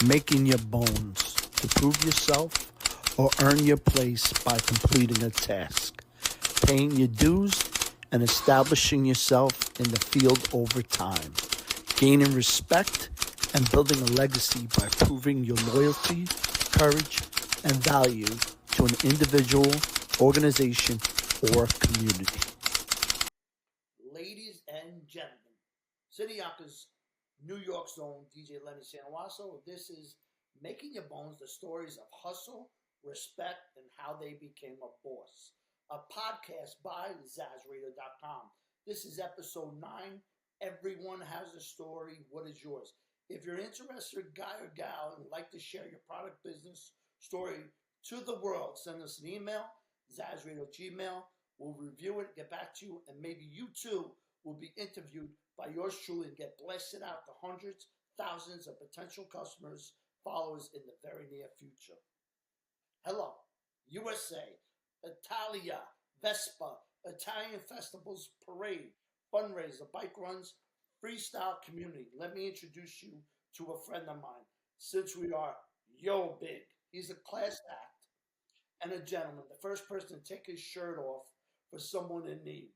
making your bones to prove yourself or earn your place by completing a task, paying your dues and establishing yourself in the field over time, gaining respect and building a legacy by proving your loyalty, courage, and value to an individual, organization, or community. Ladies and gentlemen, City Yonkers, New York's own DJ Lenny Santowasso. This is Making Your Bones, the stories of hustle, respect, and how they became a boss. A podcast by ZazRadio.com. This is episode 9. Everyone has a story. What is yours? If you're interested, guy or gal, and like to share your product, business, story to the world, send us an email, ZazRadio@gmail.com. We'll review it, get back to you, and maybe you too will be interviewed by yours truly and get blasted out to hundreds, thousands of potential customers, followers in the very near future. Hello, USA, Italia, Vespa, Italian Festivals Parade, fundraiser, bike runs, freestyle community. Let me introduce you to a friend of mine. Since we are yo big, he's a class act and a gentleman, the first person to take his shirt off for someone in need.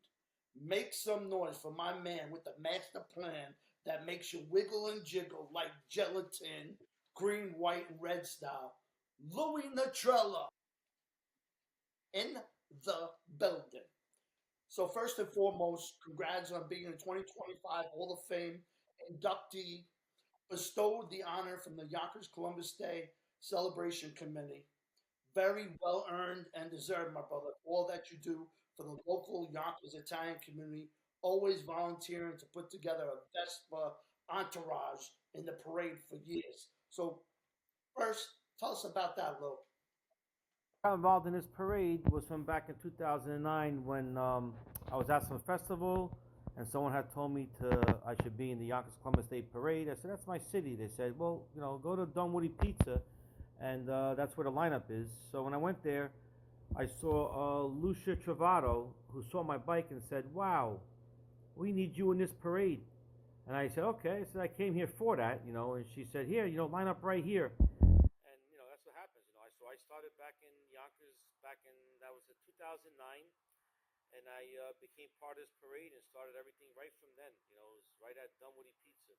Make some noise for my man with the master plan that makes you wiggle and jiggle like gelatin, green, white, and red style. Louie Natrella in the building. So first and foremost, congrats on being in the 2025 Hall of Fame inductee, bestowed the honor from the Yonkers Columbus Day Celebration Committee. Very well earned and deserved, my brother. All that you do for the local Yonkers Italian community, always volunteering to put together a Vespa entourage in the parade for years. So, first, tell us about that, Lou. Got involved in this parade was from back in 2009 when I was at some festival and someone had told me I should be in the Yonkers Columbus Day Parade. I said, that's my city. They said, well, go to Dunwoody Pizza, and that's where the lineup is. So when I went there, I saw Lucia Travato, who saw my bike and said, wow, we need you in this parade. And I said, okay. I said, I came here for that, and she said, here, line up right here. And, that's what happens, So I started back in Yonkers, that was in 2009. And I became part of this parade and started everything right from then. It was right at Dunwoody Pizza.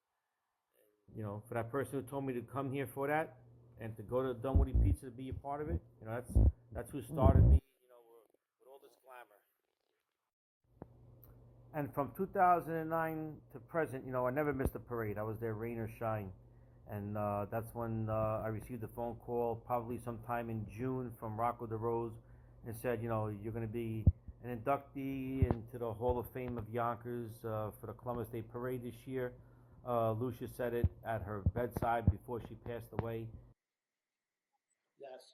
And, for that person who told me to come here for that and to go to Dunwoody Pizza to be a part of it, that's who started me, with all this glamour. And from 2009 to present, I never missed a parade. I was there rain or shine. And that's when I received a phone call, probably sometime in June, from Rocco DeRose, and said, you're going to be an inductee into the Hall of Fame of Yonkers for the Columbus Day Parade this year. Lucia said it at her bedside before she passed away. Yes.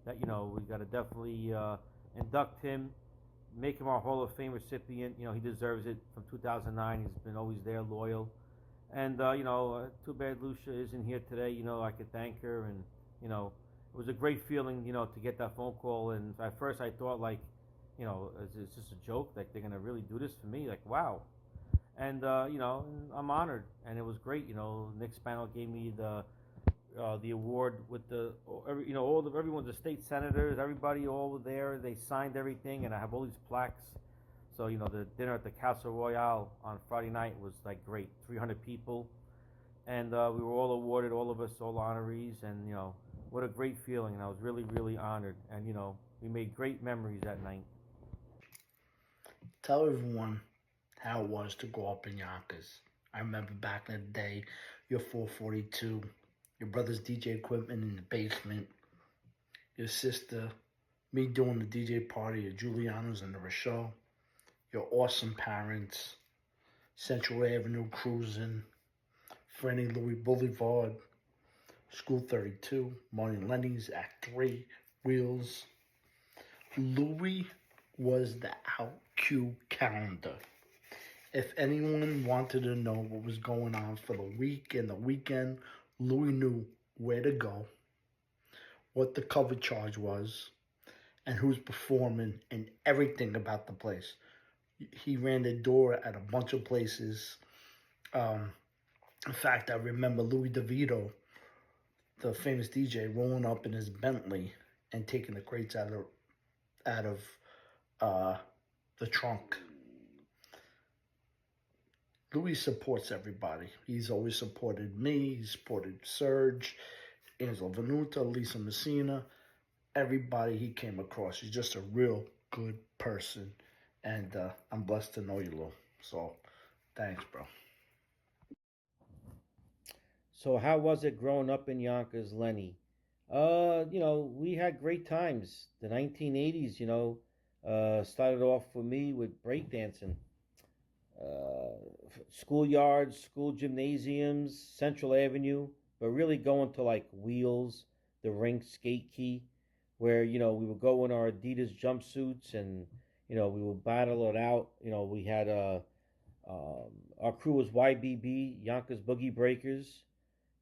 That we got to definitely induct him, make him our Hall of Fame recipient. He deserves it. From 2009, he's been always there, loyal. And too bad Lucia isn't here today. I could thank her, and it was a great feeling, to get that phone call. And at first, I thought like, is this a joke? Like they're gonna really do this for me? Like wow. And I'm honored, and it was great. Nick Spano gave me the award with everyone, the state senators, everybody, all were there. They signed everything, and I have all these plaques. So the dinner at the Castle Royale on Friday night was like great, 300 people, and we were all awarded, all of us, all honorees, and what a great feeling. And I was really, really honored, and we made great memories that night. Tell everyone how it was to grow up in Yonkers. I remember back in the day, your 442, your brother's DJ equipment in the basement, your sister, me doing the DJ party at Giuliano's and the Rochelle, your awesome parents, Central Avenue cruisin, Franny Louis Boulevard, School 32, Marty and Lenny's, Act 3, Wheels. Louis was the OutQ calendar. If anyone wanted to know what was going on for the week and the weekend, Louis knew where to go, what the cover charge was, and who's performing, and everything about the place. He ran the door at a bunch of places. In fact, I remember Louie DeVito, the famous DJ, rolling up in his Bentley and taking the crates out of uh, the trunk. Louis supports everybody. He's always supported me. He supported Serge, Angela Venuta, Lisa Messina, everybody he came across. He's just a real good person. And I'm blessed to know you, Lou. So, thanks, bro. So how was it growing up in Yonkers, Lenny? We had great times. The 1980s, started off for me with breakdancing. Schoolyards, school gymnasiums, Central Avenue, but really going to like Wheels, the rink, Skate Key, where we would go in our Adidas jumpsuits and we would battle it out. We had our crew was YBB, Yonkers Boogie Breakers,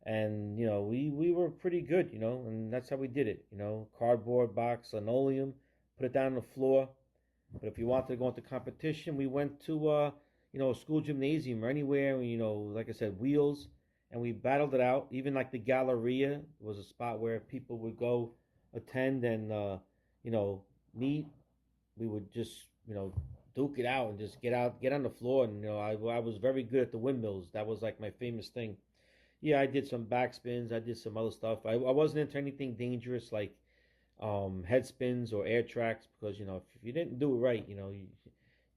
and we were pretty good, and that's how we did it. Cardboard box, linoleum, put it down on the floor. But if you wanted to go into competition, we went to a school gymnasium or anywhere. Like I said, Wheels, and we battled it out. Even like the Galleria was a spot where people would go attend and meet. We would just duke it out and just get on the floor. And I was very good at the windmills. That was like my famous thing. Yeah, I did some backspins. I did some other stuff. I wasn't into anything dangerous like head spins or air tracks because if you didn't do it right, you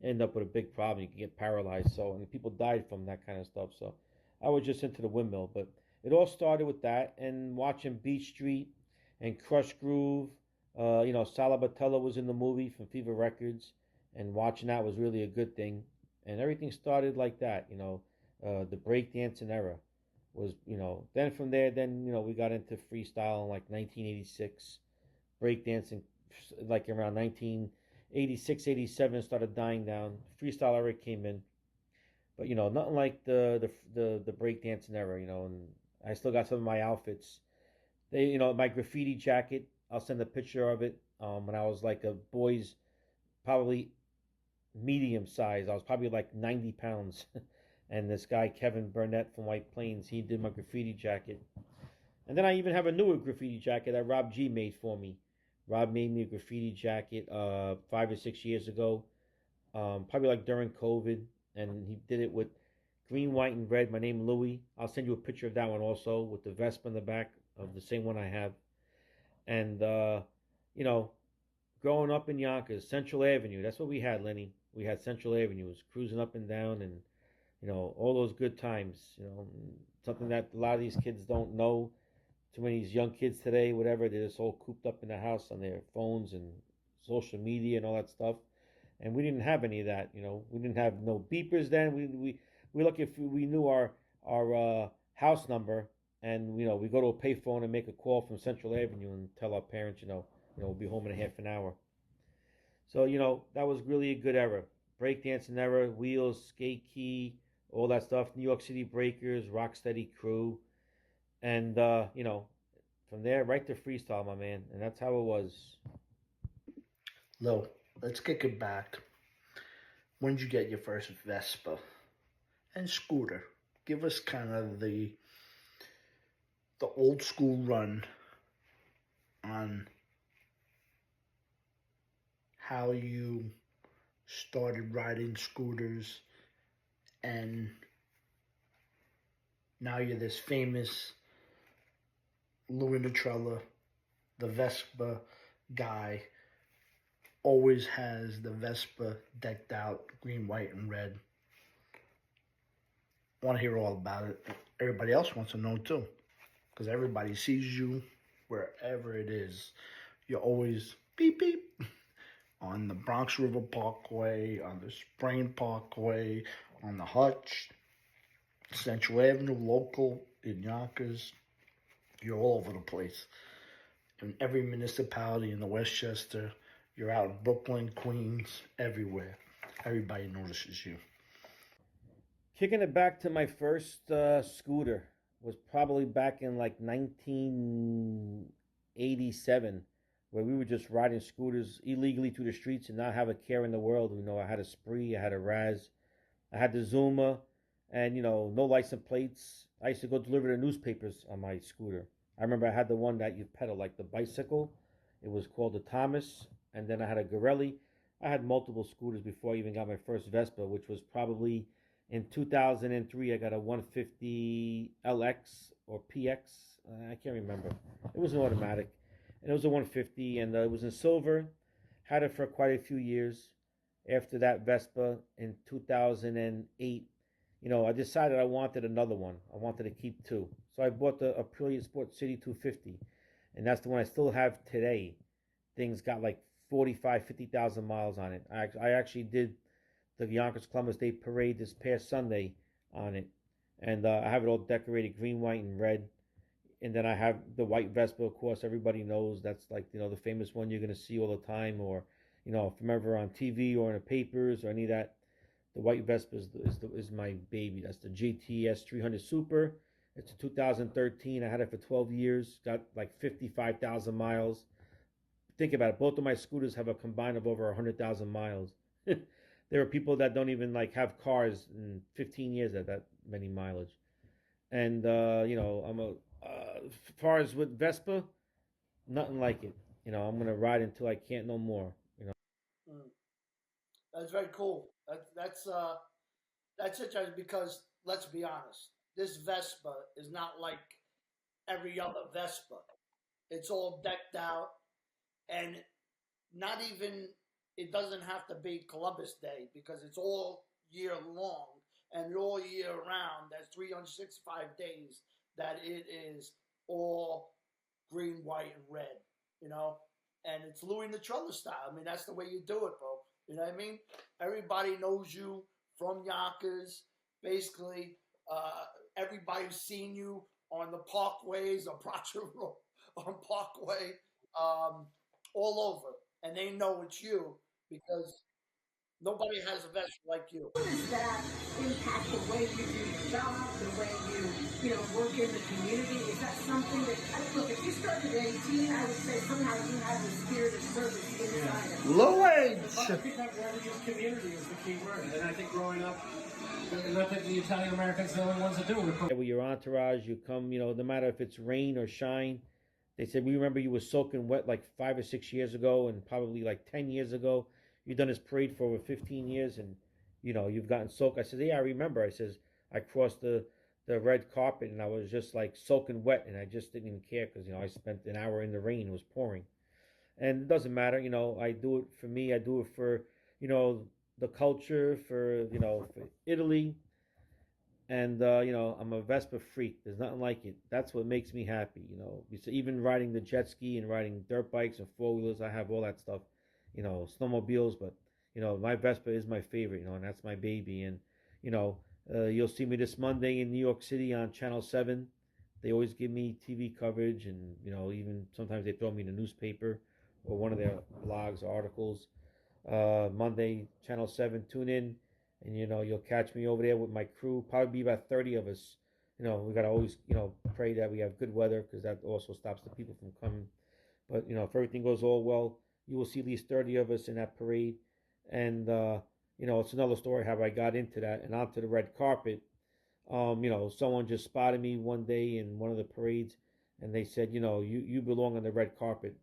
end up with a big problem. You can get paralyzed. So and people died from that kind of stuff. So I was just into the windmill, but it all started with that and watching Beach Street and Crush Groove. Salabatella was in the movie from Fever Records, and watching that was really a good thing. And everything started like that. The breakdancing era was then from there we got into freestyle in like 1986, breakdancing like around 1986, 87 started dying down. Freestyle era came in, but nothing like the breakdancing era. And I still got some of my outfits. My graffiti jacket, I'll send a picture of it. When I was like a boy's, probably medium size, I was probably like 90 pounds. And this guy Kevin Burnett from White Plains, he did my graffiti jacket. And then I even have a newer graffiti jacket that Rob G made for me. Rob made me a graffiti jacket 5 or 6 years ago, probably like during COVID, and he did it with green, white, and red. My name Louie. I'll send you a picture of that one also with the Vespa in the back of the same one I have. And growing up in Yonkers, Central Avenue, that's what we had, Lenny. We had Central Avenue, it was cruising up and down, and all those good times. Something that a lot of these kids don't know. Too many of these young kids today, whatever, they're just all cooped up in the house on their phones and social media and all that stuff. And we didn't have any of that. We didn't have no beepers then. We look if we knew our house number, and we go to a payphone and make a call from Central Avenue and tell our parents, we'll be home in a half an hour. So that was really a good era. Breakdancing era, Wheels, Skate Key, all that stuff. New York City Breakers, Rocksteady Crew, and from there right to freestyle, my man. And that's how it was. Lou, let's kick it back. When did you get your first Vespa and scooter? Give us kind of the old school run on how you started riding scooters, and now you're this famous Louie Natrella, the Vespa guy, always has the Vespa decked out, green, white, and red. I want to hear all about it. Everybody else wants to know too, because everybody sees you wherever it is. You're always beep, beep. On the Bronx River Parkway, on the Spring Parkway, on the Hutch, Central Avenue, local, in Yonkers. You're all over the place. In every municipality in the Westchester, you're out in Brooklyn, Queens, everywhere. Everybody notices you. Kicking it back to my first scooter was probably back in like 1987, where we were just riding scooters illegally through the streets and not have a care in the world. I had a Spree, I had a Raz, I had the Zuma, and no license plates. I used to go deliver the newspapers on my scooter. I remember I had the one that you pedal like the bicycle. It was called the Thomas, and then I had a Gorelli. I had multiple scooters before I even got my first Vespa, which was probably in 2003. I got a 150 LX or PX. I can't remember. It was an automatic, and it was a 150, and it was in silver. Had it for quite a few years. After that Vespa in 2008, I decided I wanted another one. I wanted to keep two. So I bought the Aprilia Sport City 250. And that's the one I still have today. Things got like 45, 50,000 miles on it. I actually did the Yonkers Columbus Day Parade this past Sunday on it. And I have it all decorated green, white, and red. And then I have the white Vespa, of course, everybody knows. That's like, the famous one you're going to see all the time. Or, if I'm ever on TV or in the papers or any of that. The white Vespa is my baby. That's the GTS 300 Super. It's a 2013. I had it for 12 years. Got like 55,000 miles. Think about it. Both of my scooters have a combined of over 100,000 miles. There are people that don't even like have cars in 15 years at that many mileage. And as far as with Vespa, nothing like it. I'm gonna ride until I can't no more. Mm. That's very cool. That's interesting because let's be honest, this Vespa is not like every other Vespa. It's all decked out, and not even it doesn't have to be Columbus Day because it's all year long and all year round. That's 365 days that it is all green, white, and red. You know, and it's Louie Natrella style. I mean, that's the way you do it, bro. You know what I mean? Everybody knows you from Yonkers. Basically, everybody's seen you on the parkways or Proctor Road on Parkway, all over, and they know it's you because nobody has a vest like you. How does that impact the way you do your job, the way you work in the community? Is that something that, look, if you started at 18, I would say somehow you have the spirit of service inside of you. Low age. I think that revenue community is the key word. And I think growing up, not that the Italian Americans are the only ones that do it. With your entourage, you come, no matter if it's rain or shine. They said, we remember you were soaking wet like 5 or 6 years ago and probably like 10 years ago. You've done this parade for over 15 years and, you've gotten soaked. I said, yeah, I remember. I says, I crossed the red carpet and I was just like soaking wet and I just didn't even care because, I spent an hour in the rain. It was pouring. And it doesn't matter, I do it for me. I do it for, the culture, for, for Italy. And, I'm a Vespa freak. There's nothing like it. That's what makes me happy, Even riding the jet ski and riding dirt bikes and four-wheelers, I have all that stuff, snowmobiles. But, my Vespa is my favorite, and that's my baby. And, you'll see me this Monday in New York City on Channel 7. They always give me TV coverage and, even sometimes they throw me in the newspaper or one of their blogs or articles. Monday, Channel 7, tune in. And, you'll catch me over there with my crew. Probably be about 30 of us. We got to always, pray that we have good weather because that also stops the people from coming. But, if everything goes all well, you will see at least 30 of us in that parade. And, it's another story how I got into that and onto the red carpet. Someone just spotted me one day in one of the parades. And they said, you belong on the red carpet.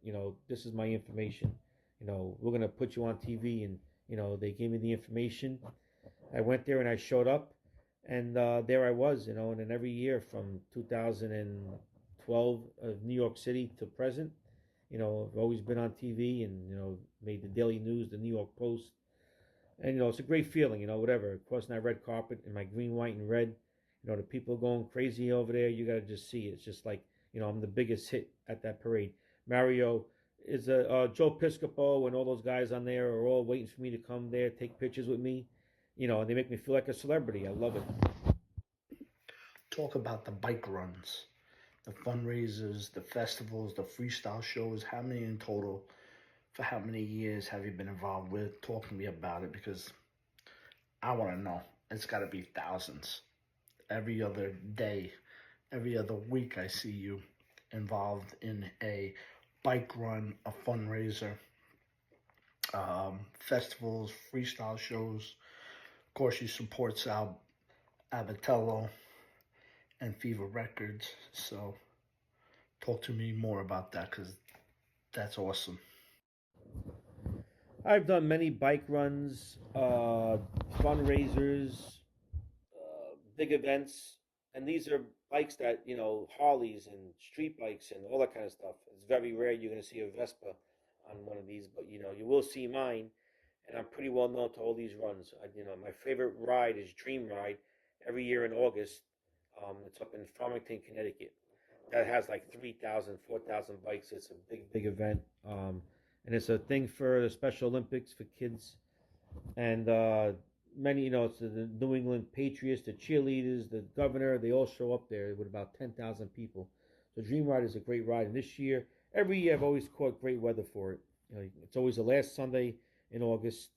This is my information. We're going to put you on TV. And, they gave me the information. I went there and I showed up, and there I was, and then every year from 2012 of New York City to present, I've always been on TV and, made the Daily News, the New York Post, and, it's a great feeling, whatever, crossing that red carpet in my green, white, and red, the people going crazy over there, you got to just see it. It's just like, I'm the biggest hit at that parade. Mario is Joe Piscopo and all those guys on there are all waiting for me to come there, take pictures with me. And they make me feel like a celebrity. I love it. Talk about the bike runs, the fundraisers, the festivals, the freestyle shows. How many in total? For how many years have you been involved with? Talk to me about it because I want to know. It's got to be thousands. Every other day, every other week, I see you involved in a bike run, a fundraiser, festivals, freestyle shows. Of course, you support Sal Abatello, and Fever Records. So talk to me more about that because that's awesome. I've done many bike runs, fundraisers, big events, and these are bikes that Harleys and street bikes and all that kind of stuff. It's very rare you're going to see a Vespa on one of these, but you will see mine, and I'm pretty well known to all these runs. My favorite ride is Dream Ride every year in August. It's up in Farmington, Connecticut. That has like 3,000, 4,000 bikes. It's a big event, and it's a thing for the Special Olympics for kids, and many, it's the New England Patriots, the cheerleaders, the governor. They all show up there with about 10,000 people. So Dream Ride is a great ride, and this year, every year, I've always caught great weather for it. It's always the last Sunday in August.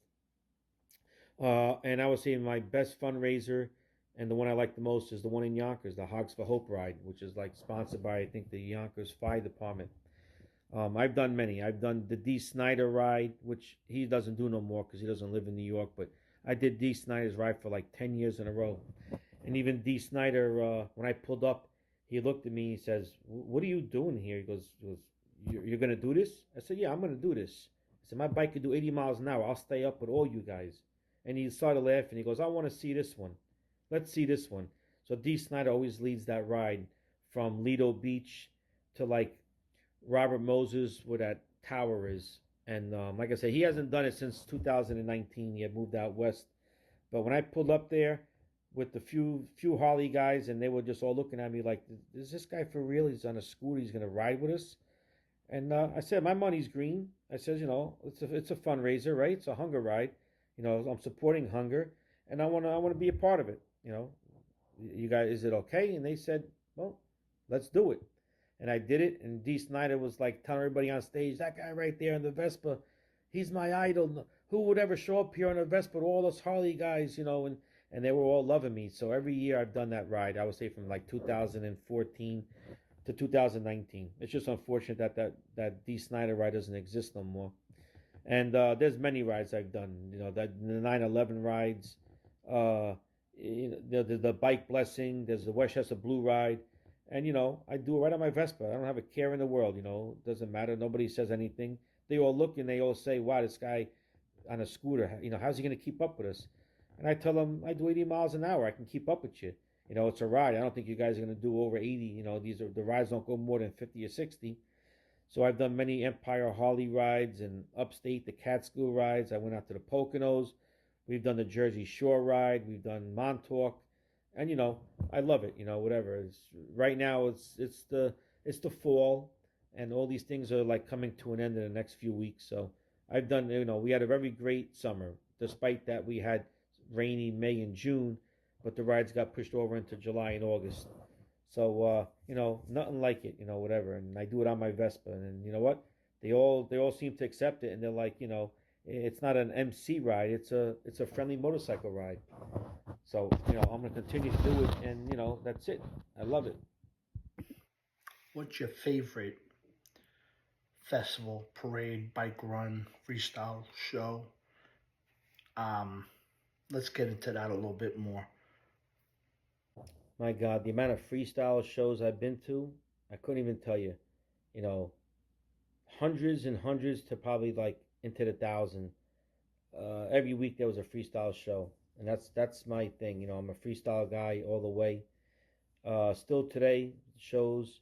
And I would say my best fundraiser and the one I like the most is the one in Yonkers, the Hogs for Hope ride, which is like sponsored by, I think, the Yonkers Fire Department. I've done many. I've done the D. Snyder ride, which he doesn't do no more because he doesn't live in New York. But I did D. Snyder's ride for like 10 years in a row. And even D. Snyder, when I pulled up, he looked at me. He says, "What are you doing here?" He goes, "You're going to do this?" I said, "Yeah, I'm going to do this." I said, "My bike can do 80 miles an hour. I'll stay up with all you guys." And he started laughing. He goes, "I want to see this one. Let's see this one." So D. Snyder always leads that ride from Lido Beach to like Robert Moses, where that tower is. And like I said, he hasn't done it since 2019. He had moved out west. But when I pulled up there with the few Harley guys, and they were just all looking at me like, "Is this guy for real? He's on a scooter. He's going to ride with us." And I said, "My money's green." I says, it's a fundraiser, right? It's a hunger ride. I'm supporting hunger, and I want to be a part of it. You guys, is it okay? And they said, "Well, let's do it." And I did it, and D. Snyder was like telling everybody on stage, "That guy right there in the Vespa, he's my idol. Who would ever show up here on a Vespa with all us Harley guys, and they were all loving me. So every year I've done that ride. I would say from like 2014 to 2019. It's just unfortunate that D. Snyder ride doesn't exist no more. And there's many rides I've done. The 9/11 rides, the bike blessing. There's the Westchester Blue ride. And, I do it right on my Vespa. I don't have a care in the world, It doesn't matter. Nobody says anything. They all look and they all say, "Wow, this guy on a scooter, how's he going to keep up with us?" And I tell them, "I do 80 miles an hour. I can keep up with you. It's a ride. I don't think you guys are going to do over 80. The rides don't go more than 50 or 60. So I've done many Empire Harley rides and upstate, the Catskill rides. I went out to the Poconos. We've done the Jersey Shore ride. We've done Montauk. And I love it. Whatever. Right now it's the fall, and all these things are like coming to an end in the next few weeks. So I've done. We had a very great summer, despite that we had rainy May and June, but the rides got pushed over into July and August. So nothing like it. Whatever. And I do it on my Vespa, and you know what? They all seem to accept it, and they're like, it's not an MC ride. It's a friendly motorcycle ride. So, I'm going to continue to do it, and, that's it. I love it. What's your favorite festival, parade, bike run, freestyle show? Let's get into that a little bit more. My God, the amount of freestyle shows I've been to, I couldn't even tell you. Hundreds and hundreds to probably like into the thousand. Every week there was a freestyle show. And that's my thing. I'm a freestyle guy all the way. Still today, shows,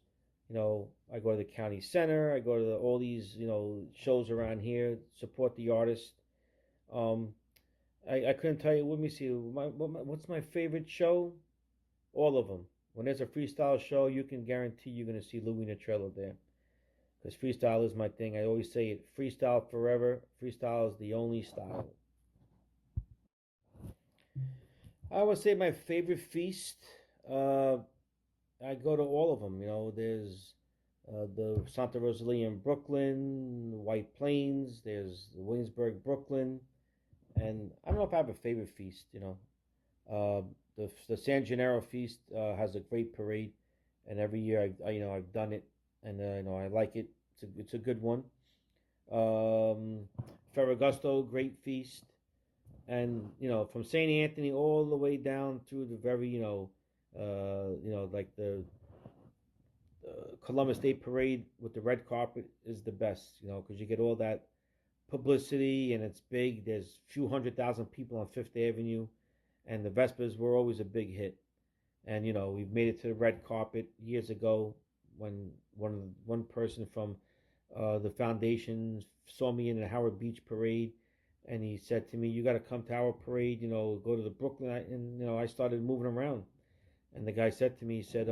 I go to the county center. I go to all these, shows around here, support the artist. I couldn't tell you. Let me see. What's my favorite show? All of them. When there's a freestyle show, you can guarantee you're going to see Louie Natrella there. Because freestyle is my thing. I always say it. Freestyle forever. Freestyle is the only style. I would say my favorite feast. I go to all of them. There's the Santa Rosalia in Brooklyn, White Plains. There's Williamsburg, Brooklyn, and I don't know if I have a favorite feast. The San Gennaro feast has a great parade, and every year I've done it, and I like it. It's a good one. Ferragosto, great feast. and from St. Anthony all the way down through the very like the Columbus Day Parade with the red carpet is the best, because you get all that publicity and it's big. There's a few 100,000 people on Fifth Avenue, and the Vespas were always a big hit. And we've made it to the red carpet years ago when one person from the foundation saw me in the Howard Beach parade, and he said to me, "You got to come to our parade. Go to the Brooklyn." And I started moving around, and the guy said to me, he said,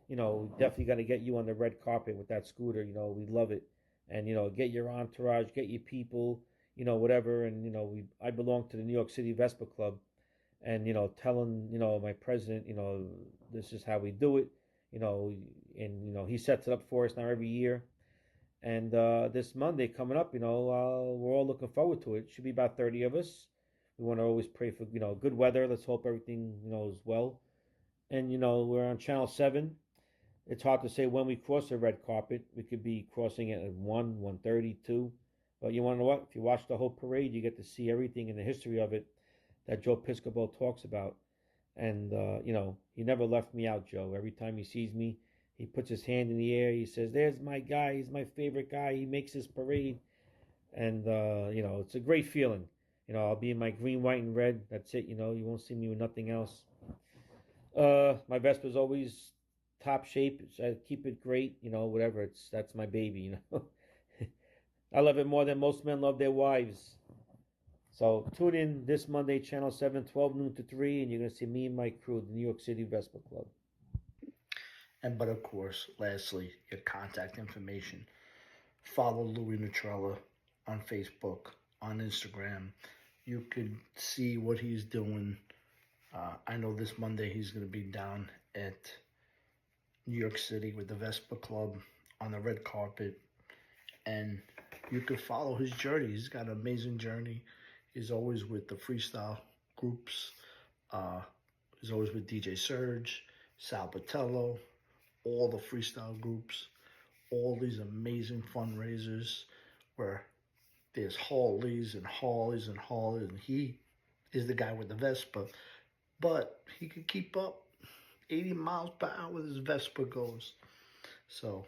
"Definitely got to get you on the red carpet with that scooter. We love it, and get your entourage, get your people, whatever." And I belong to the New York City Vespa Club. And telling my president, this is how we do it, and he sets it up for us now every year. And this Monday coming up, we're all looking forward to it. Should be about 30 of us. We want to always pray for good weather. Let's hope everything is well. And we're on Channel 7. It's hard to say when we cross the red carpet. We could be crossing it at 1, 1:30, 2. But you want to know what? If you watch the whole parade, you get to see everything in the history of it that Joe Piscopo talks about. And, he never left me out, Joe. Every time he sees me, he puts his hand in the air. He says, "There's my guy. He's my favorite guy. He makes this parade." And, it's a great feeling. I'll be in my green, white, and red. That's it. You won't see me with nothing else. My Vespa's always top shape. I keep it great, whatever. That's my baby, I love it more than most men love their wives. So tune in this Monday, Channel 7, 12 noon to 3, and you're going to see me and my crew, the New York City Vespa Club. But of course, lastly, your contact information. Follow Louie Natrella on Facebook, on Instagram. You can see what he's doing. I know this Monday he's going to be down at New York City with the Vespa Club on the red carpet. And you can follow his journey. He's got an amazing journey. He's always with the freestyle groups. He's always with DJ Surge, Sal Patello, all the freestyle groups, all these amazing fundraisers where there's Harleys and Harleys and Harleys, and he is the guy with the Vespa. But he can keep up 80 miles per hour as Vespa goes. So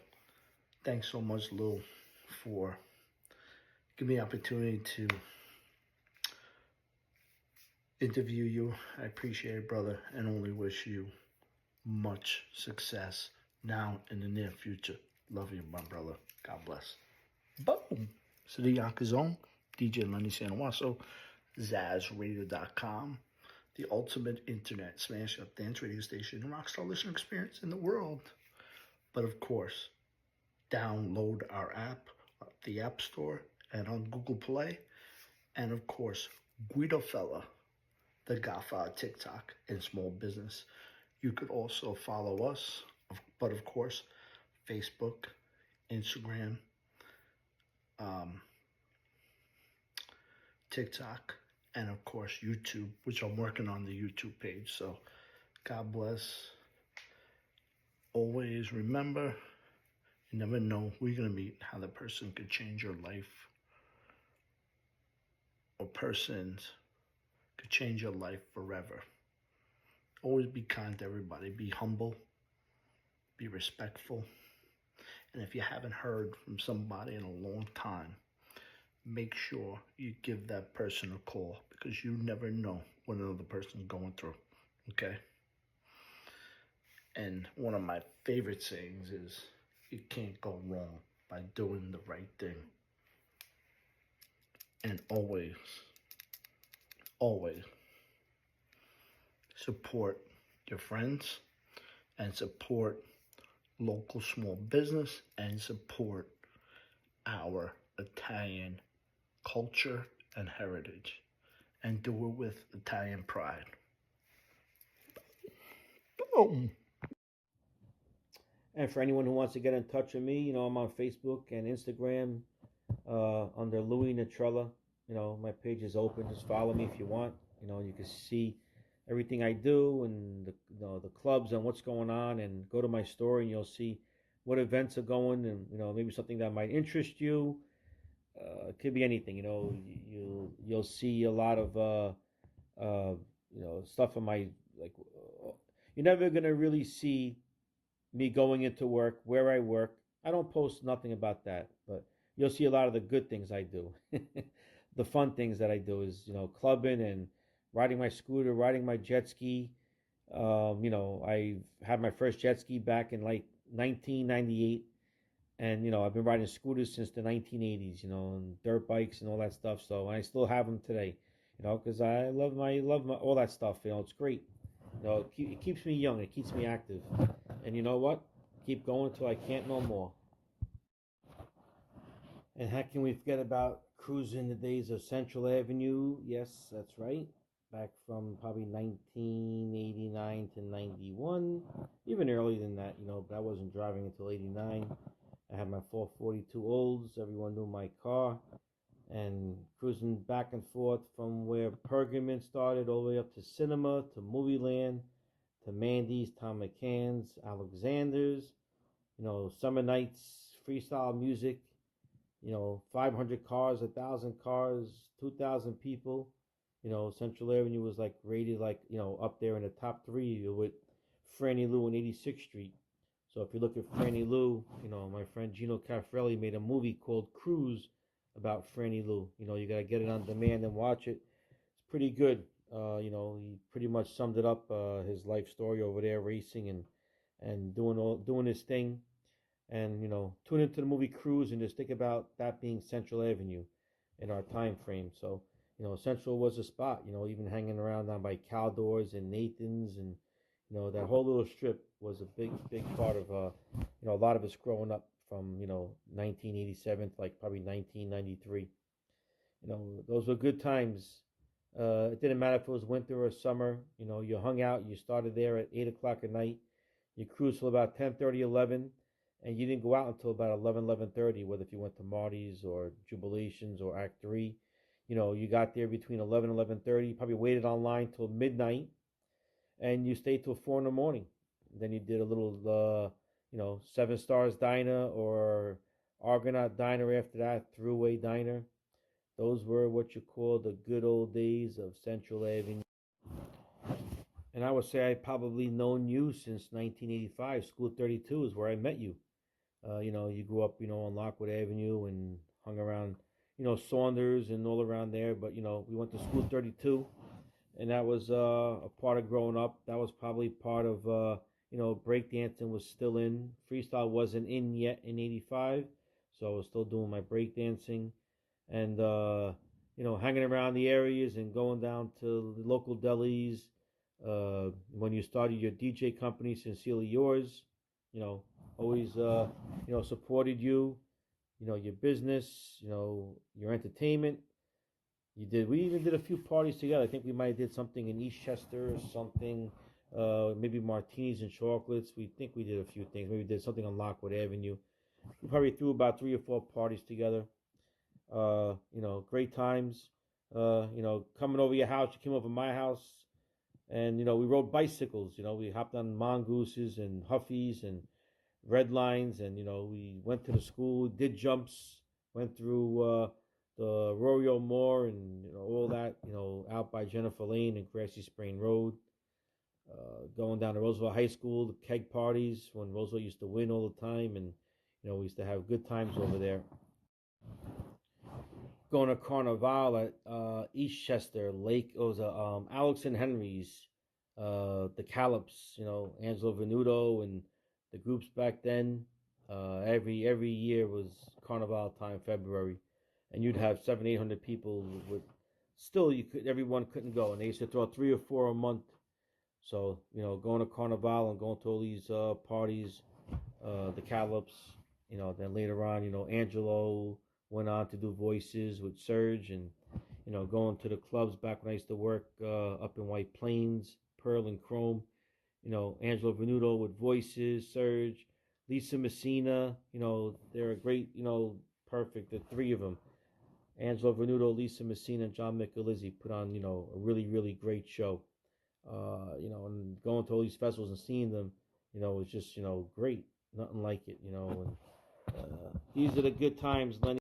thanks so much, Lou, for giving me the opportunity to interview you. I appreciate it, brother, and only wish you much success now and in the near future. Love you, my brother. God bless. Boom. So the Yonkers own DJ Lenny Santowasso, ZazRadio.com, the ultimate internet smash up dance radio station and rockstar listening experience in the world. But of course, download our app at the App Store and on Google Play. And of course, Guido Fella, the Godfather TikTok and small business. You could also follow us, but of course, Facebook, Instagram, TikTok, and of course YouTube, which I'm working on the YouTube page. So God bless. Always remember, you never know who you're going to meet, how the person could change your life, or persons could change your life forever. Always be kind to everybody. Be humble. Be respectful. And if you haven't heard from somebody in a long time, make sure you give that person a call, because you never know what another person's going through. Okay? And one of my favorite sayings is, you can't go wrong by doing the right thing. And always support your friends and support local small business and support our Italian culture and heritage, and do it with Italian pride. Boom. And for anyone who wants to get in touch with me, I'm on Facebook and Instagram under Louie Natrella. My page is open. Just follow me if you want. You can see everything I do and the clubs and what's going on, and go to my store and you'll see what events are going, and maybe something that might interest you. It could be anything. You'll see a lot of stuff on my, like, you're never going to really see me going into work, where I work. I don't post nothing about that, but you'll see a lot of the good things I do. The fun things that I do is, clubbing and riding my scooter, riding my jet ski. I had my first jet ski back in like 1998. And, I've been riding scooters since the 1980s, and dirt bikes and all that stuff. So I still have them today, because I love my all that stuff. It's great. It keeps me young. It keeps me active. And you know what? Keep going until I can't no more. And how can we forget about cruising the days of Central Avenue? Yes, that's right. Back from probably 1989 to 91, even earlier than that, but I wasn't driving until 89. I had my 442 Olds. Everyone knew my car. And cruising back and forth from where Pergamon started all the way up to Cinema, to Movie Land, to Mandy's, Tom McCann's, Alexander's, summer nights, freestyle music, 500 cars, 1,000 cars, 2,000 people. Central Avenue was like rated like, up there in the top 3 with Franny Lou and 86th Street. So if you look at Franny Lou, my friend Gino Caffarelli made a movie called Cruise about Franny Lou. You got to get it on demand and watch it. It's pretty good. He pretty much summed it up, his life story over there, racing and doing his thing. And, tune into the movie Cruise and just think about that being Central Avenue in our time frame. So, Central was a spot, even hanging around down by Caldors and Nathan's, and, that whole little strip was a big part of, a lot of us growing up from, 1987 to like probably 1993. Those were good times. It didn't matter if it was winter or summer. You hung out, you started there at 8 o'clock at night, you cruised till about 10:30, 11, and you didn't go out until about 11:30, whether if you went to Marty's or Jubilations or Act 3. You got there between 11 and 11:30, probably waited online till midnight, and you stayed till 4 in the morning. Then you did a little, Seven Stars Diner or Argonaut Diner after that, Thruway Diner. Those were what you call the good old days of Central Avenue. And I would say I've probably known you since 1985. School 32 is where I met you. You grew up, on Lockwood Avenue and hung around, Saunders and all around there. But, we went to School 32, and that was a part of growing up. That was probably part of, breakdancing was still in. Freestyle wasn't in yet in 85, so I was still doing my breakdancing. And, hanging around the areas and going down to the local delis. When you started your DJ company, Sincerely Yours, always, supported you, your business, your entertainment. We even did a few parties together. I think we might have did something in Eastchester or something, maybe martinis and chocolates. We think we did a few things. Maybe we did something on Lockwood Avenue. We probably threw about 3 or 4 parties together. Great times. Coming over your house, you came over my house, and we rode bicycles. We hopped on mongooses and huffies and red lines, and we went to the school, did jumps, went through the Royal Moor and all that, out by Jennifer Lane and Grassy Sprain Road. Going down to Roosevelt High School, the keg parties when Roosevelt used to win all the time, and we used to have good times over there. Going to Carnival at Eastchester, Lake, it was Alex and Henry's, the Callops, Angelo Venuto and the groups back then. Every year was Carnival time, February, and you'd have 700-800 people. Everyone couldn't go, and they used to throw 3 or 4 a month. So going to Carnival and going to all these parties, the Callops, then later on, Angelo went on to do voices with Serge, and going to the clubs back when I used to work up in White Plains, Pearl and Chrome. Angelo Venuto with voices, Serge, Lisa Messina. They're a great, perfect. The 3 of them, Angelo Venuto, Lisa Messina, and John Michelizzi, put on a really, really great show. And going to all these festivals and seeing them, was just great. Nothing like it. And these are the good times, Lenny.